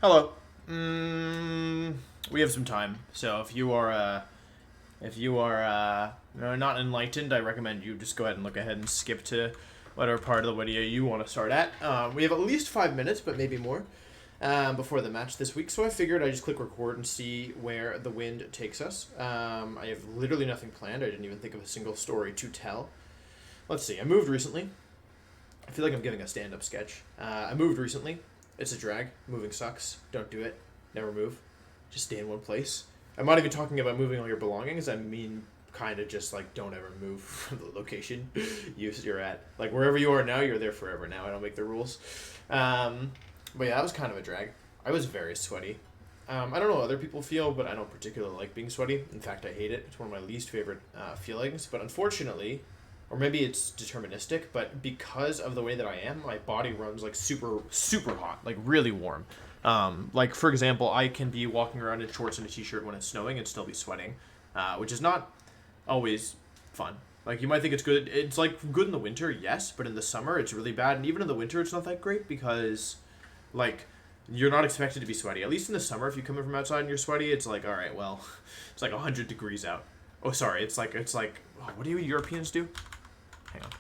Hello. We have some time, so if you are not enlightened, I recommend you just go ahead and look ahead and skip to whatever part of the video you want to start at. We have at least 5 minutes, but maybe more, before the match this week. So I figured I'd just click record and see where the wind takes us. I have literally nothing planned. I didn't even think of a single story to tell. Let's see. I moved recently. I feel like I'm giving a stand-up sketch. I moved recently. It's a drag. Moving sucks. Don't do it. Never move. Just stay in one place. I'm not even talking about moving all your belongings. I mean, kind of just like don't ever move from the location you're at. Like wherever you are now, you're there forever now. I don't make the rules. But yeah, that was kind of a drag. I was very sweaty. I don't know how other people feel, but I don't particularly like being sweaty. In fact, I hate it. It's one of my least favorite feelings. But unfortunately, or maybe it's deterministic, but because of the way that I am, my body runs like super, super hot, like really warm. Like for example, I can be walking around in shorts and a t-shirt when it's snowing and still be sweating, which is not always fun. Like you might think it's good. It's like good in the winter, yes, but in the summer it's really bad. And even in the winter, it's not that great because like you're not expected to be sweaty. At least in the summer, if you come in from outside and you're sweaty, it's like, all right, well, it's like 100 degrees out. Oh, sorry. It's like, oh, what do you Europeans do? Hang on.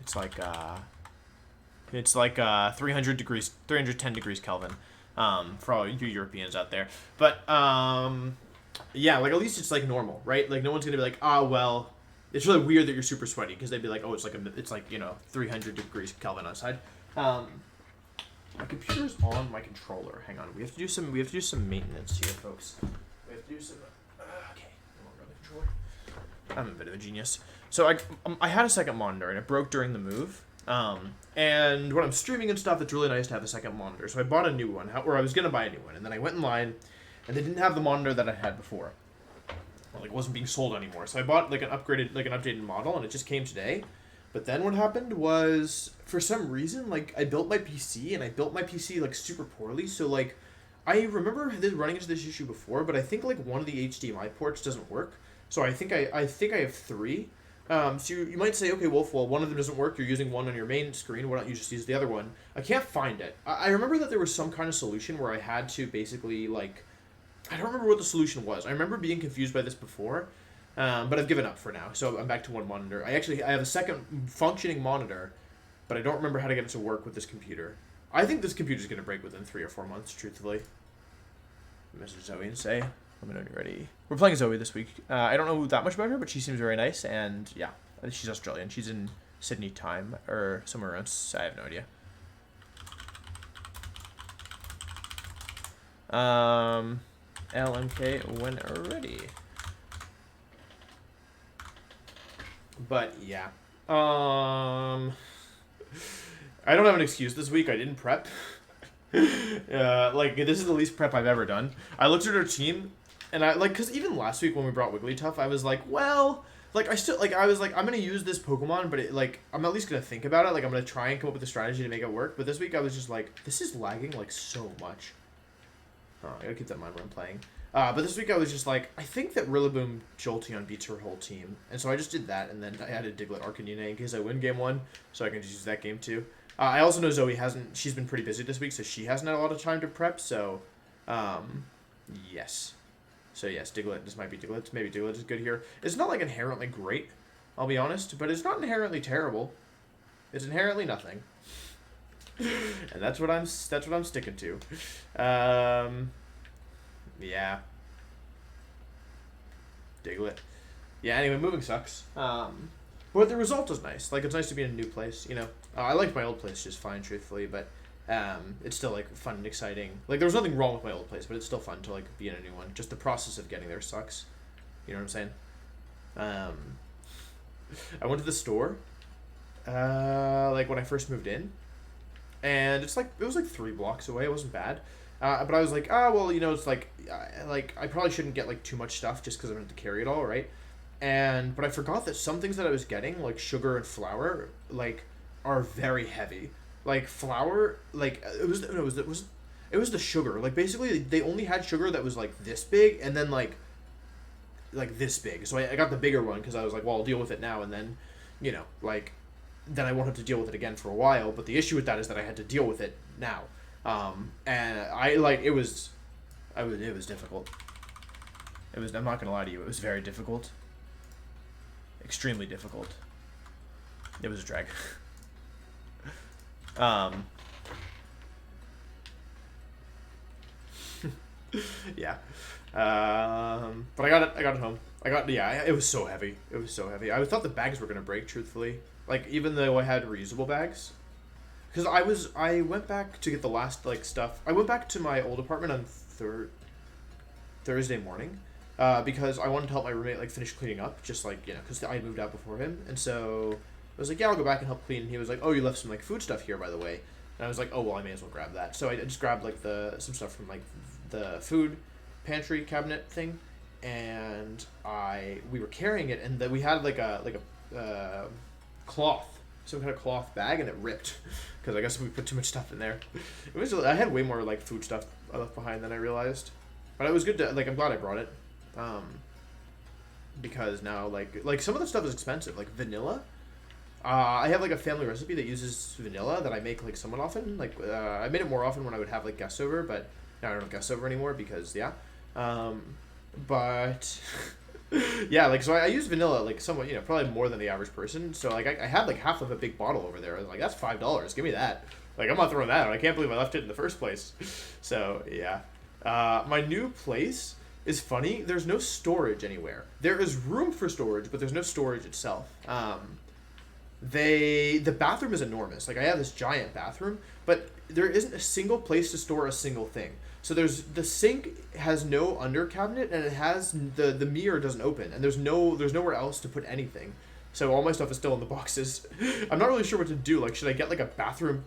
It's like 300 degrees, 310 degrees Kelvin, for all you Europeans out there. But yeah, like at least it's like normal, right? Like no one's gonna be like, well, it's really weird that you're super sweaty because they'd be like, oh, it's like 300 degrees Kelvin outside. My computer's on my controller. Hang on, we have to do some maintenance here, folks. We have to do some. Okay, no longer on the controller. I'm a bit of a genius. So I had a second monitor and it broke during the move. And when I'm streaming and stuff, it's really nice to have a second monitor. So I bought a new one, or I was gonna buy a new one, and then I went in line, and they didn't have the monitor that I had before. Well, it wasn't being sold anymore. So I bought like an updated model, and it just came today. But then what happened was, for some reason, like, I built my PC, and I built my PC, like, super poorly. So, like, I remember running into this issue before, but I think, like, one of the HDMI ports doesn't work. So I think I have three. So you might say, okay, Wolf, well, one of them doesn't work. You're using one on your main screen. Why don't you just use the other one? I can't find it. I remember that there was some kind of solution where I had to basically, like, I don't remember what the solution was. I remember being confused by this before. But I've given up for now, so I'm back to one monitor. I have a second functioning monitor, but I don't remember how to get it to work with this computer. I think this computer's going to break within 3 or 4 months, truthfully. Message Zoe and say, let me know when you're ready. We're playing Zoe this week. I don't know that much about her, but she seems very nice, and yeah, she's Australian. She's in Sydney time, or somewhere around, I have no idea. LMK when ready. But yeah, I don't have an excuse this week. I didn't prep. Like this is the least prep I've ever done. I looked at her team, and because even last week when we brought Wigglytuff, I was like, well, like I was like, I'm gonna use this Pokemon, but I'm at least gonna think about it. Like I'm gonna try and come up with a strategy to make it work. But this week I was just like, this is lagging like so much. Oh, I gotta keep that in mind when I'm playing. But this week I was just like, I think that Rillaboom Jolteon beats her whole team. And so I just did that, and then I added Diglett Arcanine in case I win game 1, so I can just use that game 2. I also know Zoe she's been pretty busy this week, so she hasn't had a lot of time to prep, so, yes. So yes, Diglett, this might be Diglett. Maybe Diglett is good here. It's not like inherently great, I'll be honest, but it's not inherently terrible. It's inherently nothing. And that's what I'm sticking to. Yeah. Diglett. Yeah, anyway, moving sucks. But the result is nice. Like, it's nice to be in a new place, you know. I liked my old place just fine, truthfully, but it's still, like, fun and exciting. Like, there was nothing wrong with my old place, but it's still fun to, like, be in a new one. Just the process of getting there sucks. You know what I'm saying? I went to the store, like, when I first moved in, and it was, like, 3 blocks away. It wasn't bad. But I was like, well, you know, it's like I probably shouldn't get like too much stuff just because I'm going to carry it all, right? But I forgot that some things that I was getting, like sugar and flour, like are very heavy. Like flour, like it was the sugar. Like basically, they only had sugar that was like this big, and then like this big. So I got the bigger one because I was like, well, I'll deal with it now, and then, you know, like then I won't have to deal with it again for a while. But the issue with that is that I had to deal with it now. And it was difficult. I'm not gonna lie to you, it was very difficult. Extremely difficult. It was a drag. Yeah. But I got it home. It was so heavy. It was so heavy. I thought the bags were gonna break, truthfully. Like, even though I had reusable bags. Because I went back to get the last, like, stuff. I went back to my old apartment on Thursday morning. Because I wanted to help my roommate, like, finish cleaning up. Just, like, because I moved out before him. And so I was like, yeah, I'll go back and help clean. And he was like, oh, you left some, like, food stuff here, by the way. And I was like, oh, well, I may as well grab that. So I just grabbed, like, some stuff from, like, the food pantry cabinet thing. And we were carrying it, and then we had, like a cloth, some kind of cloth bag, and it ripped. Because I guess we put too much stuff in there. I had way more, like, food stuff I left behind than I realized. But it was good to, like, I'm glad I brought it. Because now, like some of the stuff is expensive. Like, vanilla. I have, like, a family recipe that uses vanilla that I make, like, somewhat often. Like, I made it more often when I would have, like, guests over, but now I don't have guests over anymore because, yeah. But... yeah, like, so I use vanilla, like, somewhat, probably more than the average person. So, like, I had, like, half of a big bottle over there. I was like, that's $5. Give me that. Like, I'm not throwing that out. I can't believe I left it in the first place. So, yeah. My new place is funny. There's no storage anywhere. There is room for storage, but there's no storage itself. The bathroom is enormous. Like, I have this giant bathroom, but there isn't a single place to store a single thing. So the sink has no under cabinet, and it has the mirror doesn't open, and there's nowhere else to put anything. So all my stuff is still in the boxes. I'm not really sure what to do. Like, should I get, like, a bathroom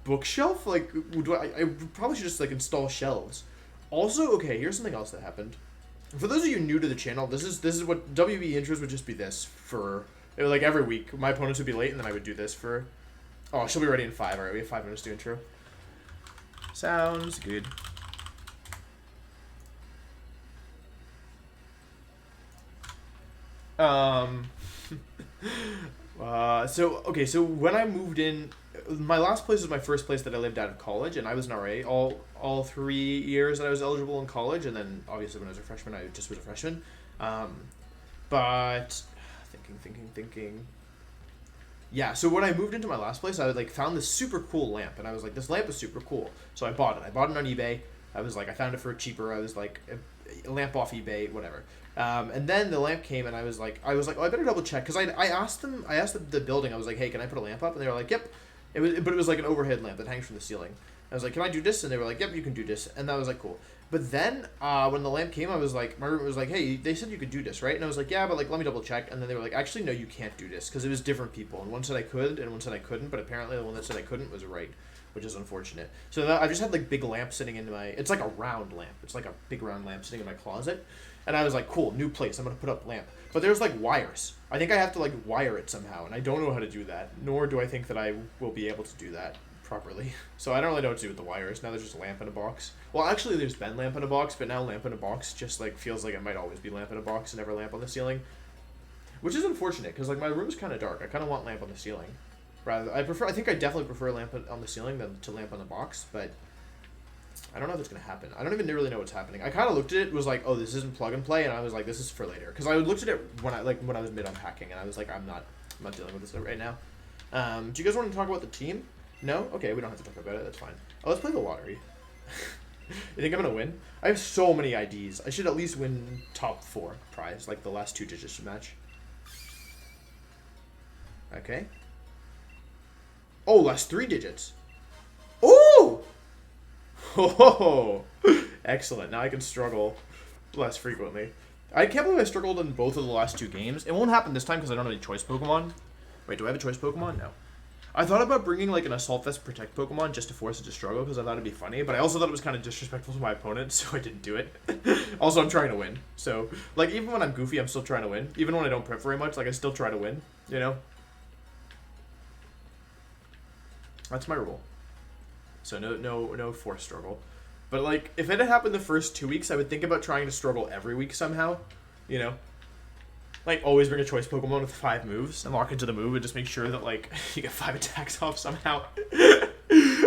bookshelf? Like, I probably should just, like, install shelves. Also, okay, here's something else that happened. For those of you new to the channel, this is what WB intros would just be this for, like, every week. My opponents would be late, and then I would do this for... Oh, she'll be ready in 5. All right, we have 5 minutes to intro. Sounds good. So when I moved in, my last place was my first place that I lived out of college, and I was an RA all 3 years that I was eligible in college, and then obviously when I was a freshman, I just was a freshman. But thinking. Yeah, so when I moved into my last place, I like found this super cool lamp, and I was like, this lamp is super cool. So I bought it. I bought it on eBay. I was like, I found it for cheaper. I was like, a lamp off eBay, whatever. And then the lamp came, and I was like, oh, I better double check, because I asked the building, I was like, hey, can I put a lamp up? And they were like, yep. But it was like an overhead lamp that hangs from the ceiling. I was like, can I do this? And they were like, yep, you can do this. And that was like, cool. But then when the lamp came, I was like, my roommate was like, hey, they said you could do this, right? And I was like, yeah, but like, let me double check. And then they were like, actually, no, you can't do this, because it was different people. And one said I could, and one said I couldn't. But apparently the one that said I couldn't was right, which is unfortunate. So I just had like big lamps sitting in it's like a round lamp. It's like a big round lamp sitting in my closet. And I was like, cool, new place. I'm going to put up lamp. But there's like wires. I think I have to like wire it somehow. And I don't know how to do that. Nor do I think that I will be able to do that properly. So I don't really know what to do with the wires. Now there's just a lamp in a box. Well, actually there's been lamp in a box, but now lamp in a box just like feels like it might always be lamp in a box and never lamp on the ceiling. Which is unfortunate, because like my room's kind of dark. I kind of want lamp on the ceiling. I think I definitely prefer lamp on the ceiling than to lamp on the box, but I don't know if it's going to happen. I don't even really know what's happening. I kind of looked at it, was like, oh, this isn't plug and play, and I was like, this is for later. Because I looked at it when I was mid-unpacking, and I was like, I'm not dealing with this right now. Do you guys want to talk about the team? No? Okay, we don't have to talk about it. That's fine. Oh, let's play the lottery. You think I'm going to win? I have so many IDs. I should at least win top 4 prize, like the last 2 digits to match. Okay. Oh, last 3 digits. Ooh! Oh, excellent. Now I can struggle less frequently. I can't believe I struggled in both of the last 2 games. It won't happen this time because I don't have any choice Pokemon. Wait, do I have a choice Pokemon? No. I thought about bringing like an Assault Vest Protect Pokemon just to force it to struggle because I thought it'd be funny, but I also thought it was kind of disrespectful to my opponent, so I didn't do it. Also, I'm trying to win. So, like, even when I'm goofy, I'm still trying to win. Even when I don't prep very much, like, I still try to win, you know? That's my rule. So no forced struggle. But like, if it had happened the first 2 weeks, I would think about trying to struggle every week somehow, you know? Like, always bring a choice Pokemon with 5 moves and lock into the move and just make sure that, like, you get 5 attacks off somehow.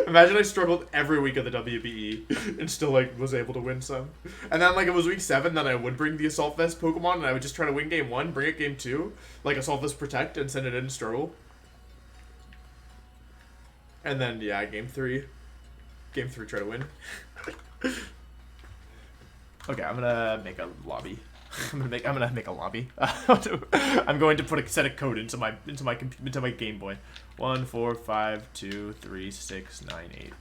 Imagine I struggled every week of the WBE and still, like, was able to win some. And then, like, it was week 7, then I would bring the Assault Vest Pokemon and I would just try to win game 1, bring it game 2, like, Assault Vest Protect, and send it in and struggle. And then, yeah, game 3 try to win. Okay, I'm gonna make a lobby. I'm gonna make a lobby. I'm going to put a set of code into my Game Boy. 1 4 5 2 3 6 9 8.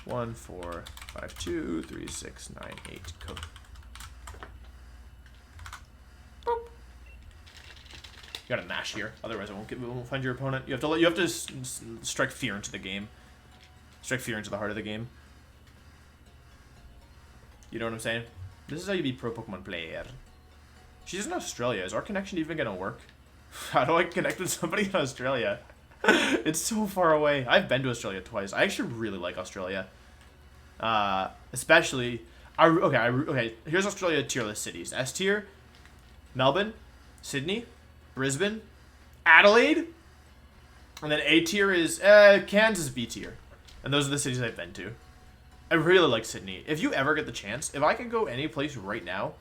1 4 5 2 3 6 9 8 code. Boop. You gotta mash here, otherwise it won't find your opponent. You have to strike fear into the game. Strike fear into the heart of the game. You know what I'm saying? This is how you be pro Pokemon player. She's in Australia. Is our connection even gonna work? How do I connect with somebody in Australia? It's so far away. I've been to Australia twice. I actually really like Australia. Especially... Okay, here's Australia tier list cities. S tier, Melbourne, Sydney, Brisbane, Adelaide, and then A tier is Kansas, B tier. And those are the cities I've been to. I really like Sydney. If you ever get the chance, if I could go any place right now,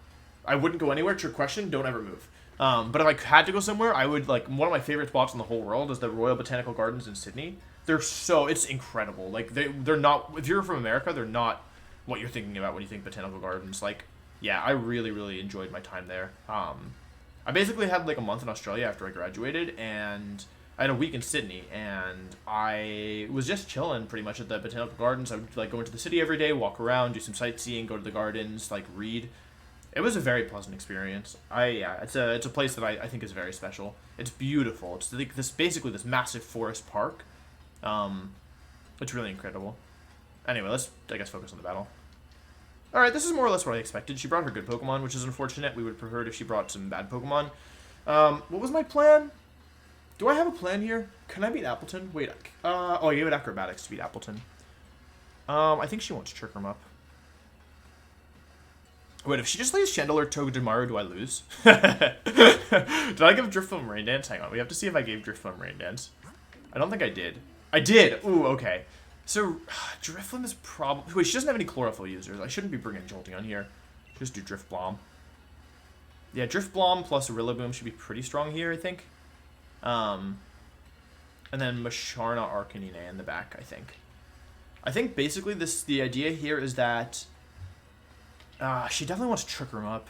I wouldn't go anywhere. Trick question, don't ever move. But if I had to go somewhere, I would, like, one of my favorite spots in the whole world is the Royal Botanical Gardens in Sydney. It's incredible. Like, they're not, if you're from America, they're not what you're thinking about when you think Botanical Gardens. Like, yeah, I really, really enjoyed my time there. I basically had, like, a month in Australia after I graduated, and I had a week in Sydney, and I was just chilling pretty much at the Botanical Gardens. I would, like, go into the city every day, walk around, do some sightseeing, go to the gardens, like, read. It was a very pleasant experience. It's a place that I think is very special. It's beautiful. It's like basically this massive forest park. It's really incredible. Anyway, let's, I guess, focus on the battle. Alright, this is more or less what I expected. She brought her good Pokemon, which is unfortunate. We would have preferred if she brought some bad Pokemon. What was my plan? Do I have a plan here? Can I beat Appleton? Wait, oh, I gave it Acrobatics to beat Appleton. I think she wants to trick him up. Wait, if she just lays Chandelure Togedemaru, do I lose? Did I give Drifloon Rain Dance? Hang on, we have to see if I gave Drifloon Rain Dance. I don't think I did. I did! Ooh, okay. So, Drifloon is probably... Wait, she doesn't have any Chlorophyll users. I shouldn't be bringing Jolteon here. Just do Driftblom. Yeah, Driftblom plus Rillaboom should be pretty strong here, I think. And then Masharna Arcanine in the back, I think. I think basically the idea here is that she definitely wants to trick her up.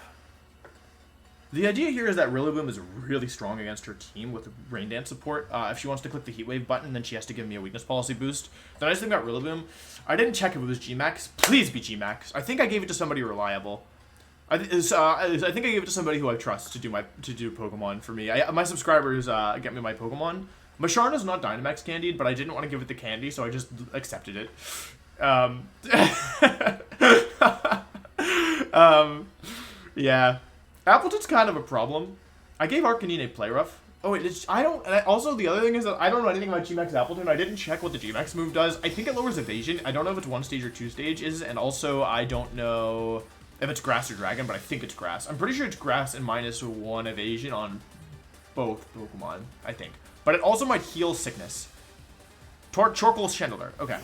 The idea here is that Rillaboom is really strong against her team with Rain Dance support. If she wants to click the Heat Wave button, then she has to give me a weakness policy boost. The nice thing about Rillaboom, I didn't check if it was G-Max. Please be G-Max. I think I gave it to somebody reliable. I think I gave it to somebody who I trust to do Pokemon for me. My subscribers get me my Pokemon. Masharna's not Dynamax candied, but I didn't want to give it the candy, so I just accepted it. Yeah. Appleton's kind of a problem. I gave Arcanine Play Rough. Oh wait, also the other thing is that I don't know anything about G-Max Appleton. I didn't check what the G-Max move does. I think it lowers evasion. I don't know if it's 1 stage or 2 stage is, and also I don't know if it's Grass or Dragon, but I think it's Grass. I'm pretty sure it's Grass and -1 evasion on both Pokemon, I think. But it also might heal Sickness. Torkoal's Chandelure. Okay.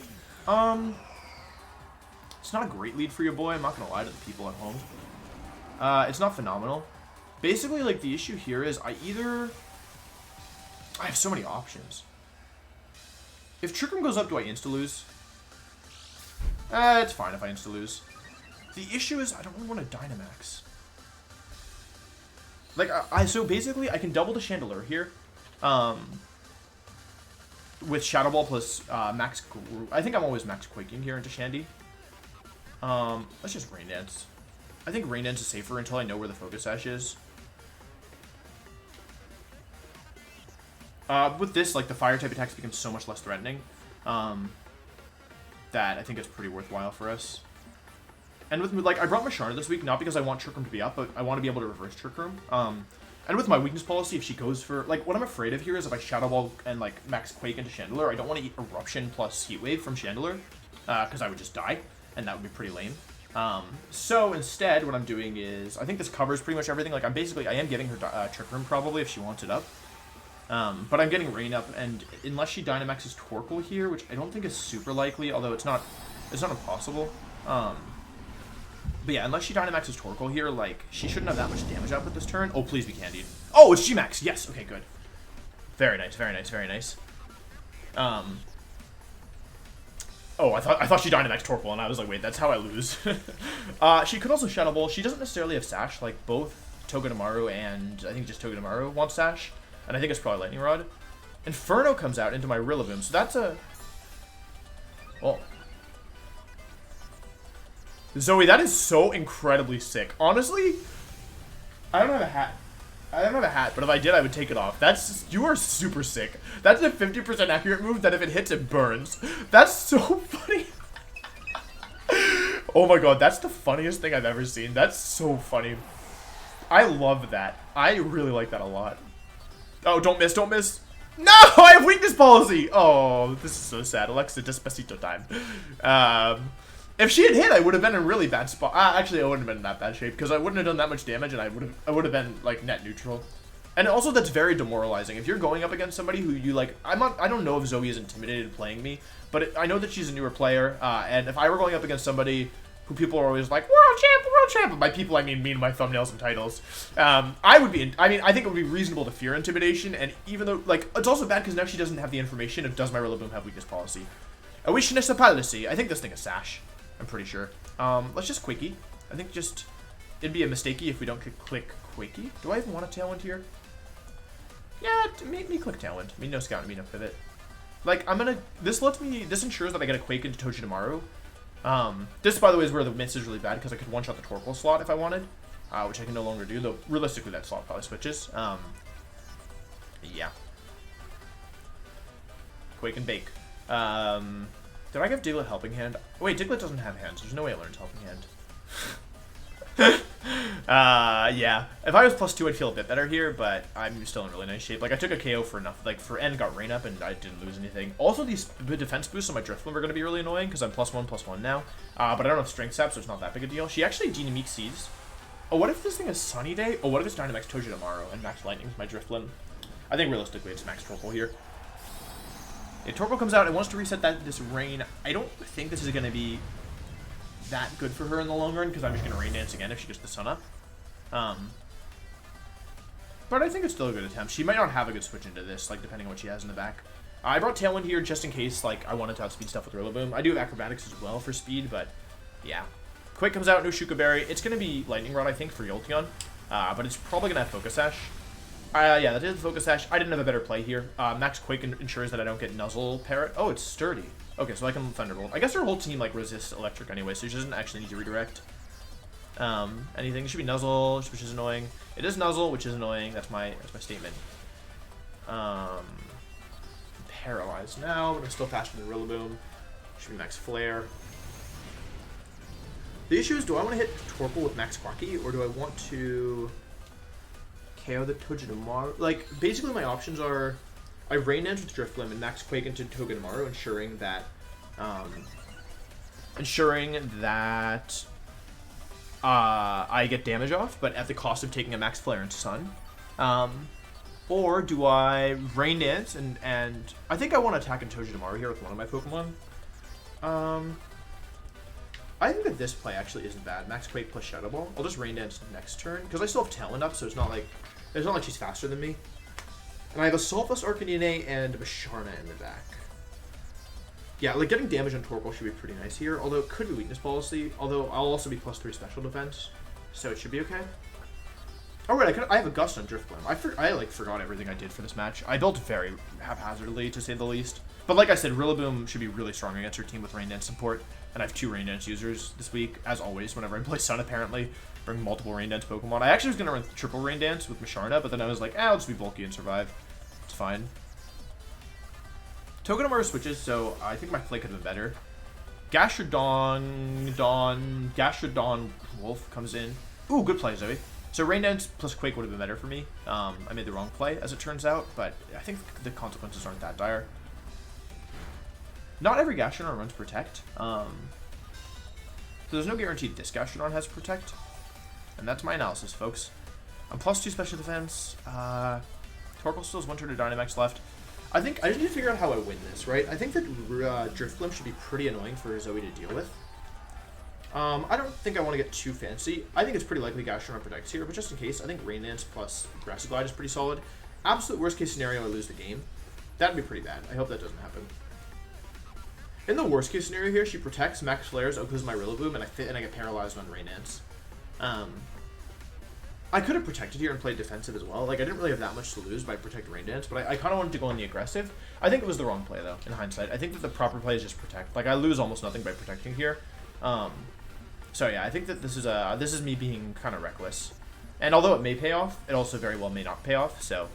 It's not a great lead for your boy, I'm not gonna lie to the people at home. It's not phenomenal. Basically, like, the issue here is I have so many options. If Trick Room goes up, do I insta-lose? It's fine if I insta-lose. The issue is I don't really want to Dynamax. Like, so basically, I can double the Chandelure here. With Shadow Ball plus Max... I think I'm always Max Quaking here into Shandy. Let's just Rain Dance. I think Rain Dance is safer until I know where the Focus Sash is. With this, like, the Fire-type attacks become so much less threatening. That I think it's pretty worthwhile for us. And with, like, I brought Masharna this week, not because I want Trick Room to be up, but I want to be able to reverse Trick Room. And with my weakness policy, if she goes for... Like, what I'm afraid of here is if I Shadow Ball and, like, Max Quake into Chandelure, I don't want to eat Eruption plus Heat Wave from Chandelure. Because I would just die, and that would be pretty lame. So instead, what I'm doing is, I think this covers pretty much everything. Like, I am getting her Trick Room probably if she wants it up. But I'm getting Rain up, and unless she Dynamaxes Torkoal here, which I don't think is super likely, although it's not impossible. But yeah, unless she Dynamaxes Torkoal here, like, she shouldn't have that much damage output this turn. Oh, please be Candied. Oh, it's G-Max! Yes! Okay, good. Very nice, very nice, very nice. Oh, I thought she Dynamaxed Torkoal, and I was like, wait, that's how I lose. She could also Shadow Ball. She doesn't necessarily have Sash, like, both Togedemaru and I think just Togedemaru want Sash. And I think it's probably Lightning Rod. Inferno comes out into my Rillaboom, so that's a... Oh. Zoe, that is so incredibly sick. Honestly, I don't have a hat. I don't have a hat, but if I did, I would take it off. You are super sick. That's a 50% accurate move that if it hits, it burns. That's so funny. Oh my god, that's the funniest thing I've ever seen. That's so funny. I love that. I really like that a lot. Oh, don't miss, don't miss. No, I have weakness policy. Oh, this is so sad. Alexa, Despacito time. If she had hit, I would have been in a really bad spot. Actually, I wouldn't have been in that bad shape because I wouldn't have done that much damage, and I would have been like net neutral. And also, that's very demoralizing. If you're going up against somebody who you like, I don't know if Zoe is intimidated playing me, but I know that she's a newer player. And if I were going up against somebody who people are always like, world champ, and by people I mean my thumbnails and titles, I think it would be reasonable to fear intimidation. And even though, like, it's also bad because now she doesn't have the information of does my Rillaboom have weakness policy. A weakness policy. I think this thing is Sash. I'm pretty sure. Let's just Quickie. I think it'd be a mistakey if we don't click Quickie. Do I even want a Tailwind here? Yeah, make me click Tailwind. I mean, no Scout, I mean, no Pivot. Like, this ensures that I get a Quake into Togedemaru. This, by the way, is where the miss is really bad because I could one-shot the Torkoal slot if I wanted, which I can no longer do, though realistically that slot probably switches. Yeah. Quake and Bake. Did I give Diglett Helping Hand? Wait, Diglett doesn't have hands. There's no way I learned Helping Hand. Yeah. If I was +2, I'd feel a bit better here, but I'm still in really nice shape. Like, I took a KO for enough, like, for N got Rain Up, and I didn't lose anything. Also, these defense boosts on my Drifloon are going to be really annoying, because I'm +1/+1 now. But I don't have Strength Sap, so it's not that big a deal. She actually Dynamique Seeds. Oh, what if this thing is Sunny Day? Oh, what if it's Dynamax Togedemaru and Max Lightning with my Drifloon? I think realistically it's Max Torkoal here. If Torkoal comes out and wants to reset this Rain, I don't think this is going to be that good for her in the long run, because I'm just going to Rain Dance again if she gets the Sun up. But I think it's still a good attempt. She might not have a good switch into this, like, depending on what she has in the back. I brought Tailwind here just in case, like, I wanted to outspeed stuff with Rillaboom. I do have Acrobatics as well for speed, but yeah. Quake comes out, no Shuka Berry. It's going to be Lightning Rod, I think, for Jolteon, but it's probably going to have Focus Sash. Yeah, that is Focus Sash. I didn't have a better play here. Max Quake ensures that I don't get Nuzzle Parrot. Oh, it's Sturdy. Okay, so I can Thunderbolt. I guess her whole team, like, resists Electric anyway, so she doesn't actually need to redirect anything. It should be Nuzzle, which is annoying. It is Nuzzle, which is annoying. That's my statement. Paralyzed now, but I'm still faster than Rillaboom. Should be Max Flare. The issue is, do I want to hit Torkoal with Max Quacky, or do I want to KO the Togedemaru? Like, basically my options are I Rain Dance with Drifloon and Max Quake into Togedemaru, ensuring that I get damage off, but at the cost of taking a Max Flare and Sun. Or do I Rain Dance and I think I want to attack in Togedemaru here with one of my Pokemon. I think that this play actually isn't bad. Max Quake plus Shadow Ball. I'll just Rain Dance next turn because I still have Talent up, so it's not like she's faster than me. And I have a Solfus Arcanine and a Bisharna in the back. Yeah, like getting damage on Torkoal should be pretty nice here, although it could be Weakness Policy, although I'll also be +3 Special Defense, so it should be okay. Oh right, I have a Gust on Drifloom. I like forgot everything I did for this match. I built very haphazardly, to say the least. But like I said, Rillaboom should be really strong against her team with Rain Dance support, and I have 2 Rain Dance users this week, as always, whenever I play Sun apparently. Bring multiple Rain Dance Pokemon. I actually was going to run triple Rain Dance with Bisharna, but then I was like, I'll just be bulky and survive. It's fine. Togedemaru switches, so I think my play could have been better. Gastrodon Wolf comes in. Ooh, good play, Zoe. So Rain Dance plus Quake would have been better for me. I made the wrong play, as it turns out, but I think the consequences aren't that dire. Not every Gastrodon runs Protect. So there's no guarantee this Gastrodon has Protect. And that's my analysis, folks. I'm +2 special defense. Torkoal still has 1 turn of Dynamax left. I think I just need to figure out how I win this, right? I think that Drifblim should be pretty annoying for Zoe to deal with. I don't think I want to get too fancy. I think it's pretty likely Gastrodon protects here, but just in case, I think Rain Dance plus Grassy Glide is pretty solid. Absolute worst case scenario, I lose the game. That'd be pretty bad. I hope that doesn't happen. In the worst case scenario here, she protects, Max Flares, Oakley's my Rillaboom, and I get paralyzed on Rain Dance. I could have protected here and played defensive as well. Like, I didn't really have that much to lose by Protect Rain Dance, but I kind of wanted to go on the aggressive. I think it was the wrong play, though, in hindsight. I think that the proper play is just Protect. Like, I lose almost nothing by protecting here. So, yeah, I think that this is me being kind of reckless. And although it may pay off, it also very well may not pay off, so,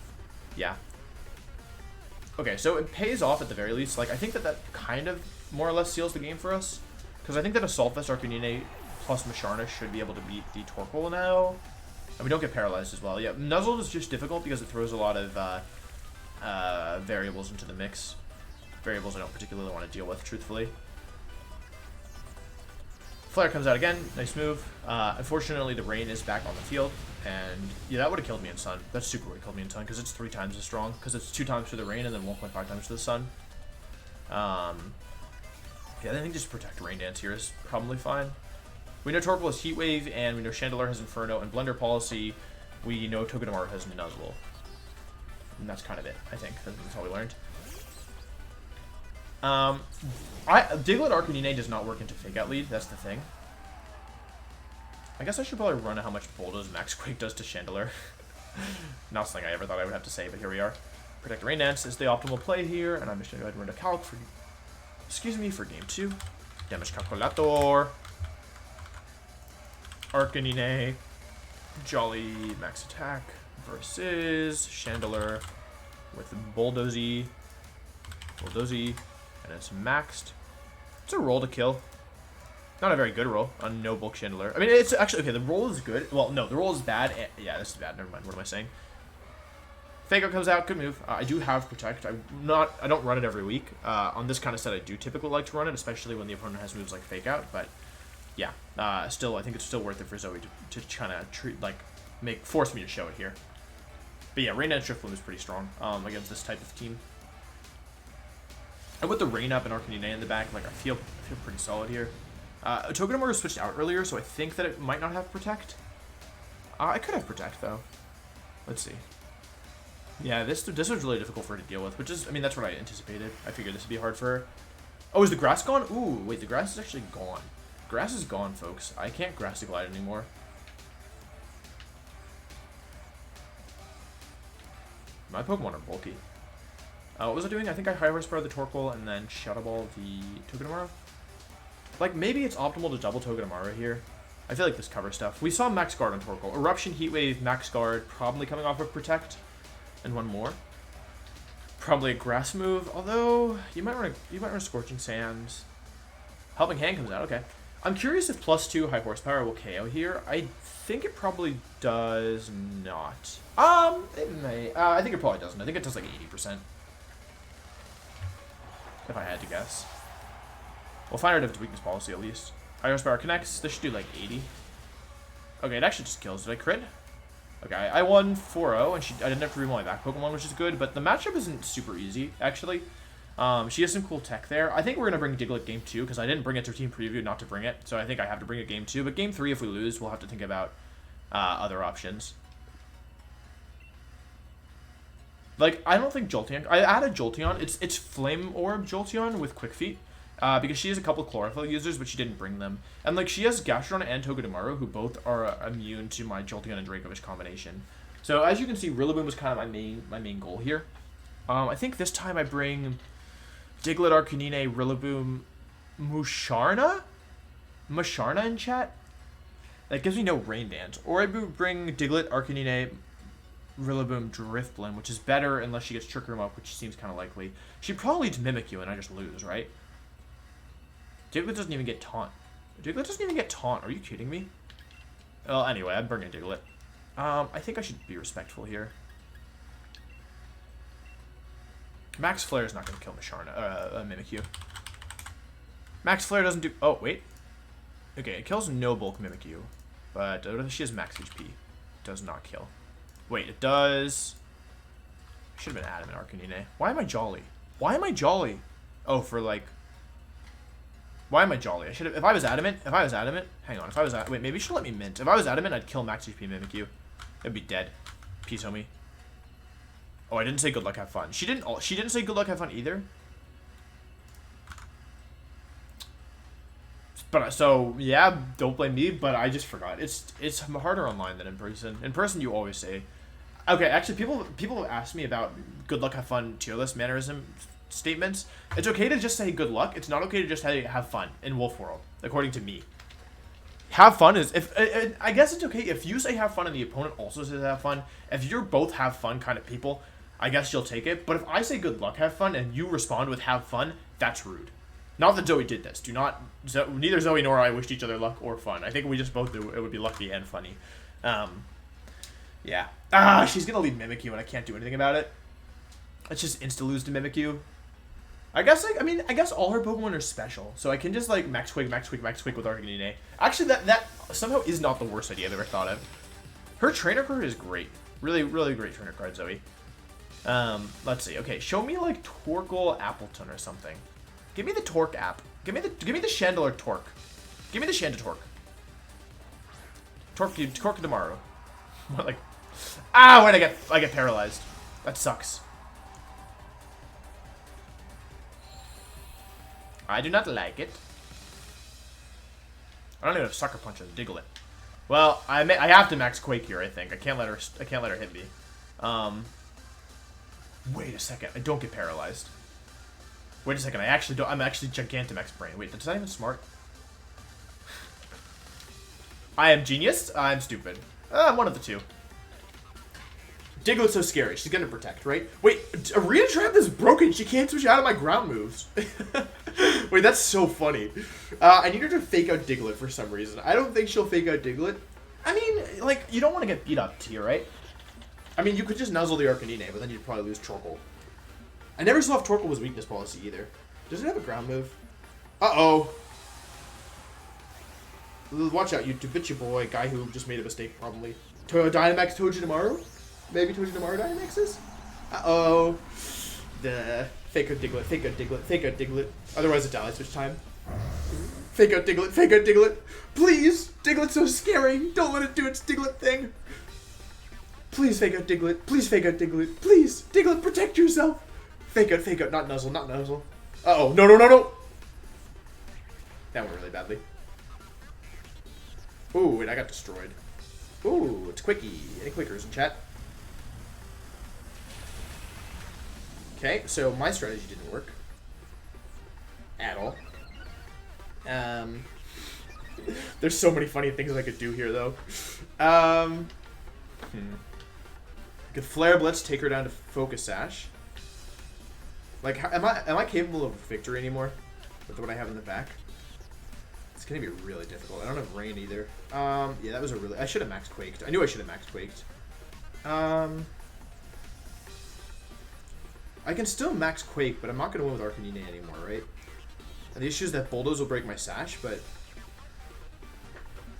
yeah. Okay, so it pays off at the very least. Like, I think that kind of more or less seals the game for us. Because I think that Assault Vest, Arcanine, plus Musharna should be able to beat the Torkoal now. And we don't get paralyzed as well. Yeah, Nuzzle is just difficult because it throws a lot of variables into the mix. Variables I don't particularly want to deal with, truthfully. Flare comes out again. Nice move. Unfortunately, the Rain is back on the field. And yeah, that would have killed me in Sun. That super would have killed me in Sun because it's 3 times as strong. Because it's 2 times for the Rain and then 1.5 times for the Sun. Yeah, I think just Protect Rain Dance here is probably fine. We know Torkoal has Heat Wave, and we know Chandelure has Inferno, and Blender Policy, we know Togedemaru has Nuzzle. And that's kind of it, I think. That's all we learned. Diglett Arcanine does not work into Fake Out Lead, that's the thing. I guess I should probably run how much Bulldoze Max Quake does to Chandelure. Not something I ever thought I would have to say, but here we are. Protect Rain Dance is the optimal play here, and I'm just going to go ahead and run a Calc for, for game 2. Damage Calculator. Arcanine, Jolly max attack versus Chandelure with Bulldozy, and it's maxed. It's a roll to kill. Not a very good roll on no bulk Chandelure. I mean, it's actually, okay, the roll is good. Well, no, the roll is bad. Yeah, this is bad. Never mind. What am I saying? Fake Out comes out. Good move. I do have Protect. I don't run it every week. On this kind of set, I do typically like to run it, especially when the opponent has moves like Fake Out, but yeah, still, I think it's still worth it for Zoe to kind of force me to show it here. But yeah, Rain Dance Drifblim is pretty strong against this type of team. And with the Rain Up and Arcanine in the back, like I feel pretty solid here. Togedemaru switched out earlier, so I think that it might not have Protect. I could have Protect though. Let's see. Yeah, this was really difficult for her to deal with, which is, I mean, that's what I anticipated. I figured this would be hard for her. Oh, is the grass gone? Ooh, wait, the grass is actually gone. Grass is gone, folks. I can't Grassy Glide anymore. My Pokemon are bulky. What was I doing? I think I High Horsepower the Torkoal and then Shadow Ball the Togedemaru. Like, maybe it's optimal to double Togedemaru here. I feel like this covers stuff. We saw Max Guard on Torkoal. Eruption, Heat Wave, Max Guard, probably coming off of Protect. And one more. Probably a Grass move, although you might run Scorching Sands. Helping Hand comes out, okay. I'm curious if +2 High Horsepower will KO here. I think it probably does not. It may. I think it probably doesn't. I think it does like 80%. If I had to guess. We'll find out if it's weakness policy at least. High Horsepower connects. This should do like 80. Okay, it actually just kills. Did I crit? Okay, I won 4-0, and I didn't have to remove my back Pokemon, which is good, but the matchup isn't super easy, actually. She has some cool tech there. I think we're going to bring Diglett game 2, because I didn't bring it to team preview not to bring it, so I think I have to bring it game 2. But game 3, if we lose, we'll have to think about other options. Like, I don't think Jolteon... I added Jolteon. It's Flame Orb Jolteon with Quick Feet, because she has a couple Chlorophyll users, but she didn't bring them. And, like, she has Gastrodon and Togedemaru, who both are immune to my Jolteon and Dracovish combination. So, as you can see, Rillaboom was kind of my main goal here. I think this time I bring... Diglett, Arcanine, Rillaboom, Musharna in chat? That gives me no Rain Dance. Or I bring Diglett, Arcanine, Rillaboom, Drifblim, which is better unless she gets Trick Room up, which seems kind of likely. She probably needs Mimikyu and I just lose, right? Diglett doesn't even get Taunt. Diglett doesn't even get Taunt. Are you kidding me? Well, anyway, I'm bringing Diglett. I think I should be respectful here. Max Flare is not going to kill Mimikyu. Max Flare doesn't do... Oh, wait. Okay, it kills no bulk Mimikyu. But she has max HP. Does not kill. Wait, it does... Should have been Adamant Arcanine. Why am I Jolly? Why am I Jolly? Oh, for like... Why am I Jolly? I should have... If I was Adamant... Hang on. If I was... Wait, maybe you should let me mint. If I was Adamant, I'd kill max HP Mimikyu. It'd be dead. Peace, homie. Oh, I didn't say good luck, have fun. She didn't say good luck, have fun either. But so yeah, don't blame me. But I just forgot. It's harder online than in person. In person, you always say, okay. Actually, people have asked me about good luck, have fun tier list mannerism statements. It's okay to just say good luck. It's not okay to just say have fun in Wolf World, according to me. Have fun is if I guess it's okay if you say have fun and the opponent also says have fun. If you're both have fun kind of people, I guess you'll take it. But if I say good luck, have fun, and you respond with have fun, that's rude. Not that Zoe did this. Neither Zoe nor I wished each other luck or fun. I think we just both knew it would be lucky and funny. Yeah. She's gonna leave Mimikyu and I can't do anything about it. Let's just insta-lose to Mimikyu. I guess all her Pokemon are special, so I can just like Max Quake with Arcanine. Actually, that somehow is not the worst idea I've ever thought of. Her trainer card is great. Really, really great trainer card, Zoe. Let's see. Okay, show me like Torkoal Appleton or something. Give me the Torque app. Give me the Chandelure Torque. Give me the Chandelure Torque tomorrow. What, like, wait, I get paralyzed. That sucks. I do not like it. I don't even have Sucker Punch on Diglett. Well, I have to Max Quake here. I think I can't let her hit me. Wait a second. I don't get paralyzed. Wait a second, I'm actually Gigantamax Brain. Wait, is that even smart? I am genius, I'm stupid. I'm one of the two. Diglett's so scary, she's gonna protect, right? Wait, Arena Trap is broken, she can't switch out of my ground moves. Wait, that's so funny. I need her to fake out Diglett for some reason. I don't think she'll fake out Diglett. I mean, like, you don't want to get beat up here, right? I mean, you could just nuzzle the Arcanine, but then you'd probably lose Torkoal. I never saw if Torkoal was weakness policy either. Does it have a ground move? Uh-oh. Watch out, you bitchy boy, guy who just made a mistake, probably. Dynamax Togedemaru? Maybe Togedemaru Dynamaxes? Uh-oh. Fake out Diglett, fake out Diglett, fake out Diglett. Otherwise it's ally switch time. Fake out Diglett, fake out Diglett. Please! Diglett's so scary! Don't let it do its Diglett thing! Please fake out Diglett. Please fake out Diglett. Please! Diglett, protect yourself! Fake out, not nuzzle, not nuzzle. Uh-oh, no! That went really badly. Ooh, and I got destroyed. Ooh, it's Quickie. Any Quickers in chat? Okay, so my strategy didn't work. At all. There's so many funny things I could do here, though. Could Flare Blitz, take her down to Focus Sash. Like, am I capable of victory anymore with what I have in the back? It's gonna be really difficult. I don't have Rain either. Yeah, that was I should have Max Quaked. I knew I should have Max Quaked. I can still Max Quake, but I'm not gonna win with Arcanine anymore, right? And the issue is that Bulldoze will break my Sash, but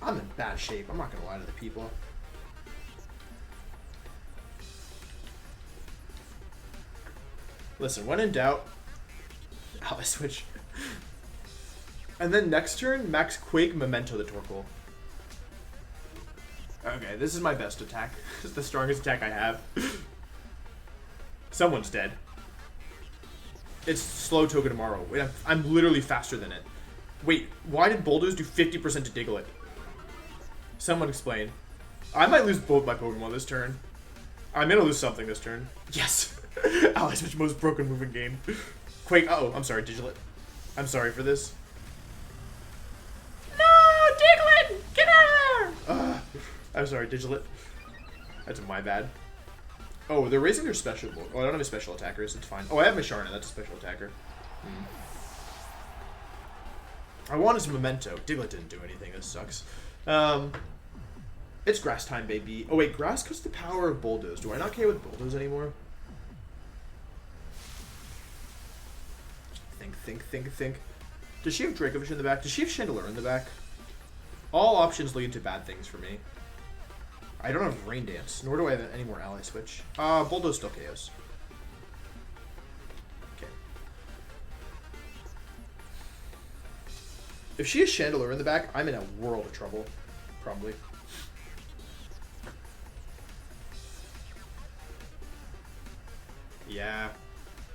I'm in bad shape. I'm not gonna lie to the people. Listen, when in doubt, ally switch. And then next turn, Max Quake, Memento the Torkoal. Okay, this is my best attack. This is the strongest attack I have. Someone's dead. It's slow Togedemaru. Wait, I'm literally faster than it. Wait, why did Bulldoze do 50% to Diglett? Someone explain. I might lose both my Pokemon this turn. I'm gonna lose something this turn. Yes! Ally switch most broken move in game. Quake, uh-oh, I'm sorry, Diglett. I'm sorry for this. No, Diglett! Get out of there! I'm sorry, Diglett. That's my bad. Oh, they're raising their special. Oh, I don't have a special attackers. It's fine. Oh, I have Misharna. That's a special attacker. I wanted some Memento. Diglett didn't do anything. This sucks. It's grass time, baby. Oh, wait. Grass cuts the power of Bulldoze. Do I not care with Bulldoze anymore? Think. Does she have Dracovish in the back? Does she have Chandelure in the back? All options lead to bad things for me. I don't have Rain Dance, nor do I have any more ally switch. Bulldoze still KOs. Okay. If she has Chandelure in the back, I'm in a world of trouble. Probably. Yeah.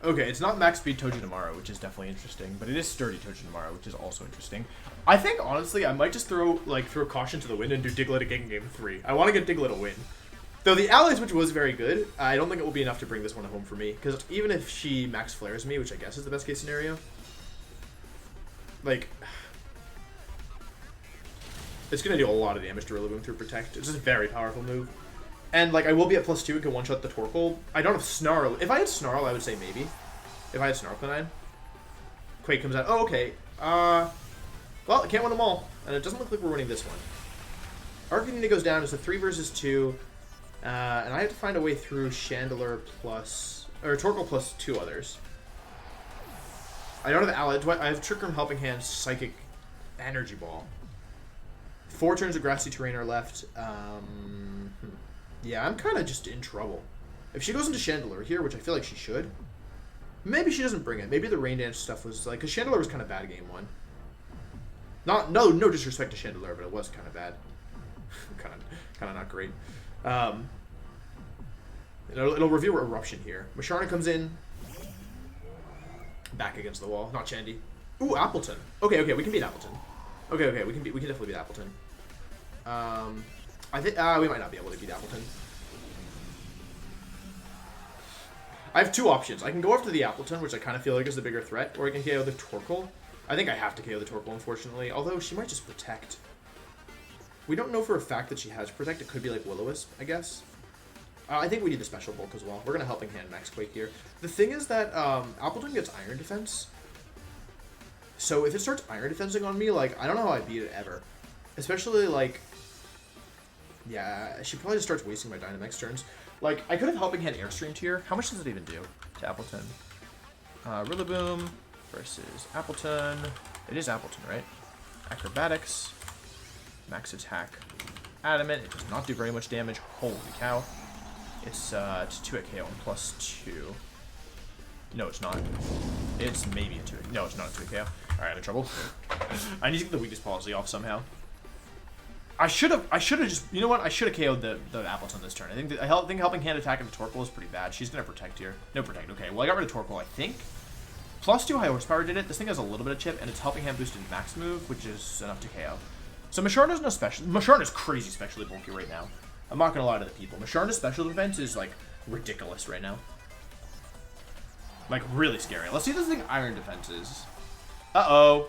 Okay, it's not max speed Togedemaru, which is definitely interesting, but it is sturdy Togedemaru, which is also interesting. I think, honestly, I might just throw caution to the wind and do Diglett again in game 3. I want to get Diglett a win. Though the allies, which was very good, I don't think it will be enough to bring this one home for me, because even if she max flares me, which I guess is the best case scenario, like, it's going to do a lot of damage to Rillaboom through Protect. It's just a very powerful move. And, like, I will be at +2 and can one-shot the Torkoal. I don't have Snarl. If I had Snarl, I would say maybe. If I had Snarl, Quake comes out. Oh, okay. Well, I can't win them all. And it doesn't look like we're winning this one. Arcanine goes down. It's a 3 versus 2. And I have to find a way through Chandelure plus... Or Torkoal plus 2 others. I don't have Allied. I have Trick Room, Helping Hand, Psychic, Energy Ball. 4 turns of Grassy Terrain are left. Yeah, I'm kind of just in trouble. If she goes into Chandelure here, which I feel like she should, maybe she doesn't bring it. Maybe the Rain Dance stuff was like, because Chandelure was kind of bad game 1. No disrespect to Chandelure, but it was kind of bad. kind of not great. It'll reveal Eruption here. Masharna comes in, back against the wall. Not Chandy. Ooh, Appleton. Okay, we can beat Appleton. Okay, we can definitely beat Appleton. I think we might not be able to beat Appleton. I have 2 options. I can go after the Appleton, which I kind of feel like is the bigger threat, or I can KO the Torkoal. I think I have to KO the Torkoal, unfortunately, although she might just Protect. We don't know for a fact that she has Protect. It could be like Will-O-Wisp, I guess. I think we need the Special Bulk as well. We're going to Helping Hand Max Quake here. The thing is that Appleton gets Iron Defense. So if it starts Iron Defensing on me, like, I don't know how I beat it ever. Especially, like... Yeah, she probably just starts wasting my Dynamax turns. Like, I could have Helping Hand Airstreamed here. How much does it even do to Appleton? Rillaboom versus Appleton. It is Appleton, right? Acrobatics. Max attack. Adamant. It does not do very much damage. Holy cow. It's 2 at KO and +2. No, it's not. It's maybe a 2. No, it's not a 2 at KO. Alright, I'm in trouble. I need to get the weakness policy off somehow. I should have just, you know what? I should have KO'd the Appleton this turn. I think Helping Hand attack of the Torkoal is pretty bad. She's going to Protect here. No Protect. Okay, well, I got rid of Torkoal, I think. +2 high horsepower did it. This thing has a little bit of chip, and it's Helping Hand boosted max move, which is enough to KO. So Masharna's no special. Masharna's crazy specially bulky right now. I'm not going to lie to the people. Masharna's special defense is, like, ridiculous right now. Like, really scary. Let's see if this thing Iron Defense is. Uh-oh.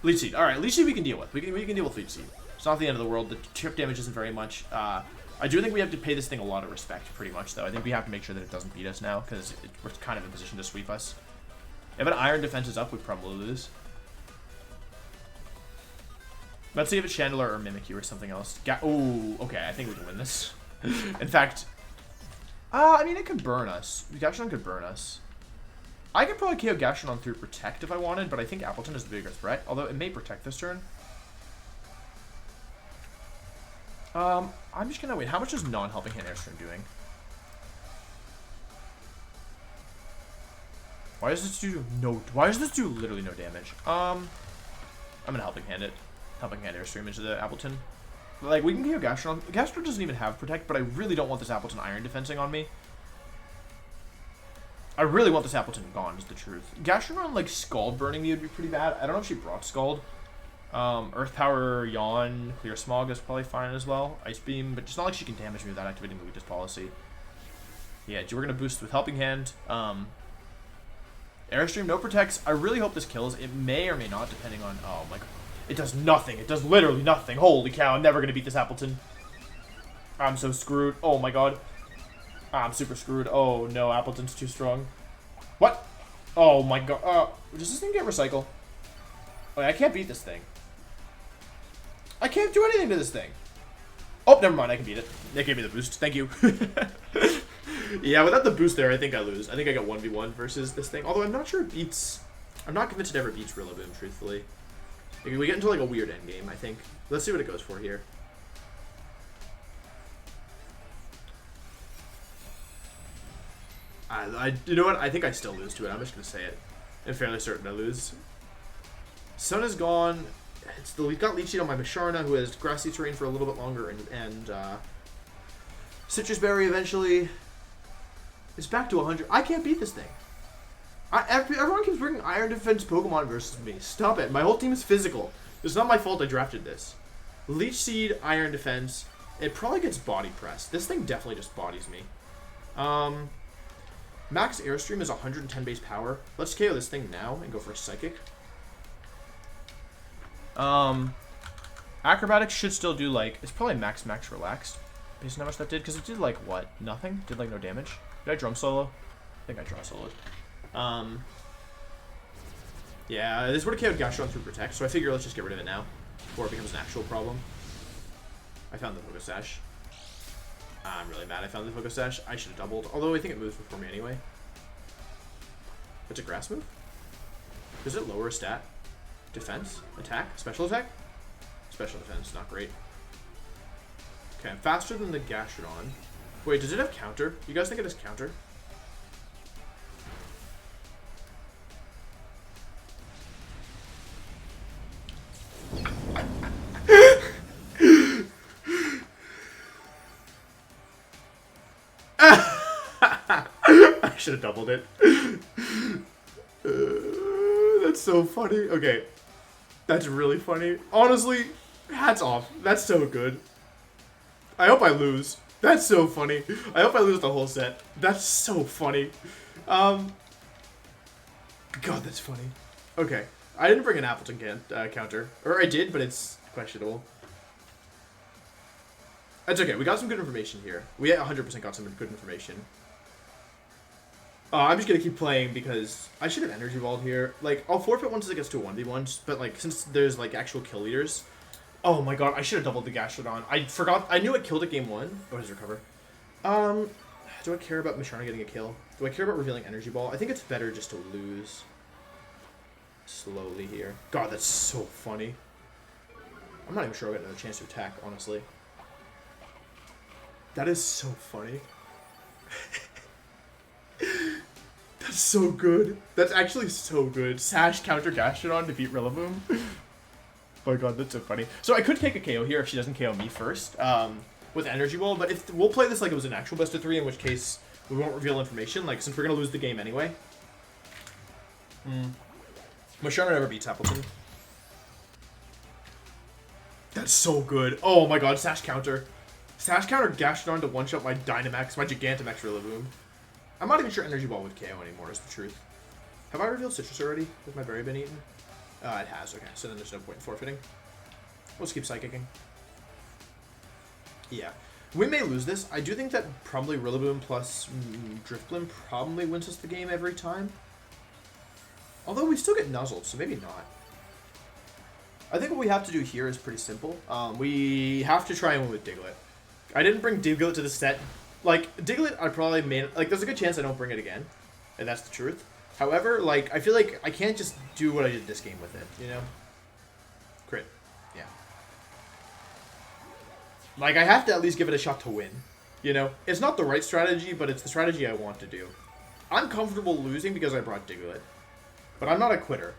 Leech Seed. Alright, Leech Seed we can deal with. We can deal with Leech Seed. It's not the end of the world. The chip damage isn't very much. I do think we have to pay this thing a lot of respect, pretty much, though. I think we have to make sure that it doesn't beat us now, because we're kind of in position to sweep us. If an Iron Defense is up, we probably lose. Let's see if it's Chandelure or Mimikyu or something else. Ooh, okay, I think we can win this. In fact, I mean, it could burn us. Gastrodon could burn us. I could probably KO Gastrodon through Protect if I wanted, but I think Appleton is the bigger threat, although it may Protect this turn. I'm just gonna wait. How much is non-Helping Hand Airstream doing? Why does this do literally no damage? I'm gonna Helping Hand it. Helping Hand Airstream into the Appleton. Like, we can KO Gastrodon. Gastrodon doesn't even have Protect, but I really don't want this Appleton Iron Defensing on me. I really want this Appleton gone, is the truth. Gastrodon, like, Scald burning me would be pretty bad. I don't know if she brought Scald. Earth Power, Yawn, Clear Smog is probably fine as well. Ice Beam, but it's not like she can damage me without activating the weakness policy. Yeah, we're gonna boost with Helping Hand. Airstream, no Protects. I really hope this kills. It may or may not, depending on... Oh my god. It does nothing. It does literally nothing. Holy cow, I'm never gonna beat this Appleton. I'm so screwed. Oh my god. I'm super screwed. Oh no, Appleton's too strong. What? Oh my god. Does this thing get Recycle? Oh, I can't beat this thing. I can't do anything to this thing. Oh, never mind. I can beat it. They gave me the boost. Thank you. Yeah, without the boost there, I think I lose. I think I get 1v1 versus this thing. Although I'm not sure it beats... I'm not convinced it ever beats Rillaboom, truthfully. We get into like a weird endgame, I think. Let's see what it goes for here. You know what? I think I still lose to it. I'm just gonna say it. I'm fairly certain I lose. Sun is gone. We've got Leech Seed on my Masharna, who has grassy terrain for a little bit longer, and Citrus Berry eventually is back to 100. I can't beat this thing. Everyone keeps bringing Iron Defense Pokemon versus me. Stop it. My whole team is physical. It's not my fault I drafted this. Leech Seed, Iron Defense. It probably gets Body Press. This thing definitely just bodies me. Max Airstream is 110 base power. Let's KO this thing now and go for a Psychic. Acrobatics should still do, like, it's probably max relaxed based on how much that did, because it did, like, what? Nothing? Did, like, no damage? Did I drum solo? I think I drum soloed. Yeah, this would have KO'd Gastrodon through Protect, so I figure let's just get rid of it now before it becomes an actual problem. I found the Focus Sash. I'm really mad I found the Focus Sash. I should have doubled, although I think it moves before me anyway. It's a grass move? Does it lower a stat? Defense? Attack? Special attack? Special defense, not great. Okay, I'm faster than the Gastrodon. Wait, does it have counter? You guys think it has counter? I should have doubled it. That's so funny. Okay. That's really funny. Honestly, hats off. That's so good. I hope I lose. That's so funny. I hope I lose the whole set. That's so funny. God, that's funny. Okay. I didn't bring an Appleton counter. Or I did, but it's questionable. That's okay. We got some good information here. We 100% got some good information. I'm just going to keep playing because I should have Energy Balled here. Like, I'll forfeit once it gets to a 1v1, but, like, since there's, like, actual kill leaders. Oh my god, I should have doubled the Gastrodon. I forgot. I knew it killed at game 1. Oh, his recover. Do I care about Masharna getting a kill? Do I care about revealing Energy Ball? I think it's better just to lose slowly here. God, that's so funny. I'm not even sure I'll get another chance to attack, honestly. That is so funny. That's so good. That's actually so good. Sash counter Gastrodon to beat Rillaboom. Oh my god, that's so funny. So I could take a KO here if she doesn't KO me first, with Energy Ball, but if we'll play this like it was an actual best of 3, in which case we won't reveal information, like since we're gonna lose the game anyway. Masharna never beats Appleton. That's so good. Oh my god, Sash counter. Sash counter Gastrodon to one-shot my Dynamax, my Gigantamax Rillaboom. I'm not even sure Energy Ball would KO anymore, is the truth. Have I revealed Citrus already? Has my berry been eaten? It has, okay. So then there's no point in forfeiting. We'll just keep Psychicking. Yeah. We may lose this. I do think that probably Rillaboom plus Drifblim probably wins us the game every time. Although we still get nuzzled, so maybe not. I think what we have to do here is pretty simple. We have to try and win with Diglett. I didn't bring Diglett to the set. Like, Diglett, I probably made... Like, there's a good chance I don't bring it again. And that's the truth. However, like, I feel like I can't just do what I did this game with it, you know? Crit. Yeah. Like, I have to at least give it a shot to win. You know? It's not the right strategy, but it's the strategy I want to do. I'm comfortable losing because I brought Diglett. But I'm not a quitter.